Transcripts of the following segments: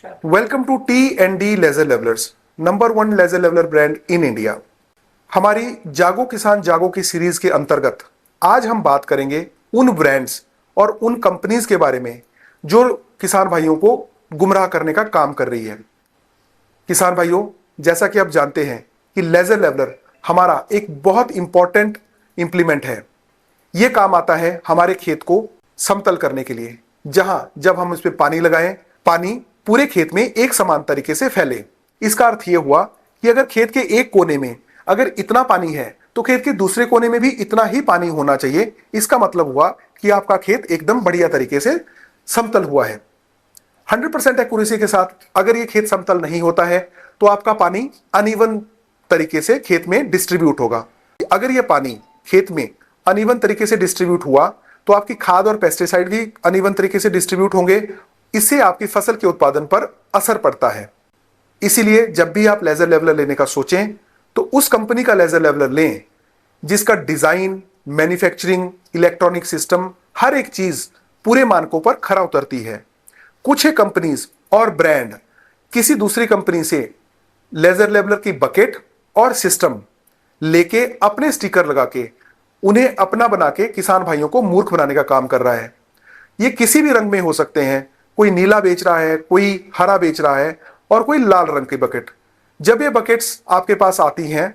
Welcome to T&D laser levellers, number 1 laser leveller brand in India. हमारी जागो किसान जागो की सीरीज के अंतर्गत आज हम बात करेंगे उन ब्रांड्स और उन कंपनीज के बारे में जो किसान भाइयों को गुमराह करने का काम कर रही है। किसान भाइयों, जैसा कि आप जानते हैं कि लेजर लेवलर हमारा एक बहुत इंपॉर्टेंट इंप्लीमेंट है। यह काम आता है हमारे खेत को समतल करने के लिए, जहां जब हम इस पे पानी लगाएं, पानी पूरे खेत में एक समान तरीके से फैले। इसका अर्थ यह हुआ कि अगर खेत के एक कोने में अगर इतना पानी है तो खेत के दूसरे कोने में भी इतना ही पानी होना चाहिए। इसका मतलब हुआ कि आपका खेत एकदम बढ़िया तरीके से समतल हुआ है। 100% एक्यूरेसी के साथ अगर ये खेत समतल नहीं होता है तो आपका पानी अनइवन तरीके से खेत में डिस्ट्रीब्यूट होगा। अगर ये पानी खेत में अनइवन तरीके से डिस्ट्रीब्यूट हुआ तो आपकी खाद और पेस्टिसाइड भी अनइवन तरीके से डिस्ट्रीब्यूट होंगे। इससे आपकी फसल के उत्पादन पर असर पड़ता है। इसीलिए जब भी आप लेजर लेवलर लेने का सोचें तो उस कंपनी का लेजर लेवलर लें जिसका डिजाइन, मैन्युफैक्चरिंग, इलेक्ट्रॉनिक सिस्टम, हर एक चीज पूरे मानकों पर खरा उतरती है। कुछ ही कंपनीज और ब्रांड किसी दूसरी कंपनी से लेजर लेवलर की बकेट और सिस्टम लेके अपने स्टिकर लगा के उन्हें अपना बना के किसान भाइयों को मूर्ख बनाने का काम कर रहा है। ये किसी भी रंग में हो सकते हैं। कोई नीला बेच रहा है, कोई हरा बेच रहा है और कोई लाल रंग की बकेट। जब ये बकेट्स आपके पास आती हैं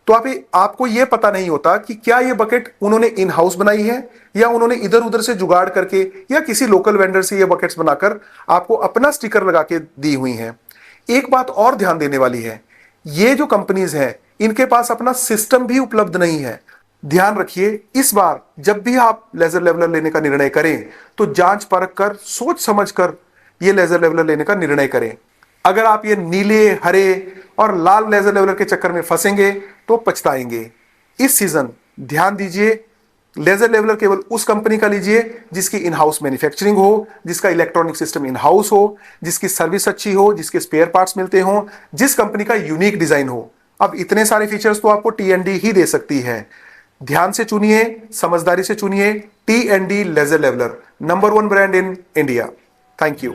तो आपको यह पता नहीं होता कि क्या ये बकेट उन्होंने इन हाउस बनाई है या उन्होंने इधर उधर से जुगाड़ करके या किसी लोकल वेंडर से ये बकेट्स बनाकर आपको अपना स्टिकर लगा के दी हुई हैं। एक बात और ध्यान देने वाली है, ये जो कंपनीज हैं इनके पास अपना सिस्टम भी उपलब्ध नहीं है। ध्यान रखिए, इस बार जब भी आप लेजर लेवलर लेने का निर्णय करें तो जांच परख कर, सोच समझ कर ये लेजर लेवलर लेने का निर्णय करें। अगर आप ये नीले, हरे और लाल लेजर लेवलर के चक्कर में फंसेंगे तो पछताएंगे। इस सीजन ध्यान दीजिए, लेजर लेवलर केवल उस कंपनी का लीजिए जिसकी इन हाउस मैन्युफैक्चरिंग हो, जिसका इलेक्ट्रॉनिक सिस्टम इन हाउस हो, जिसकी सर्विस अच्छी हो, जिसके स्पेयर पार्ट्स मिलते हो, जिस कंपनी का यूनिक डिजाइन हो। अब इतने सारे फीचर्स तो आपको T&D ही दे सकती है। ध्यान से चुनिए, समझदारी से चुनिए। T&D laser leveller, number 1 brand in India. Thank you.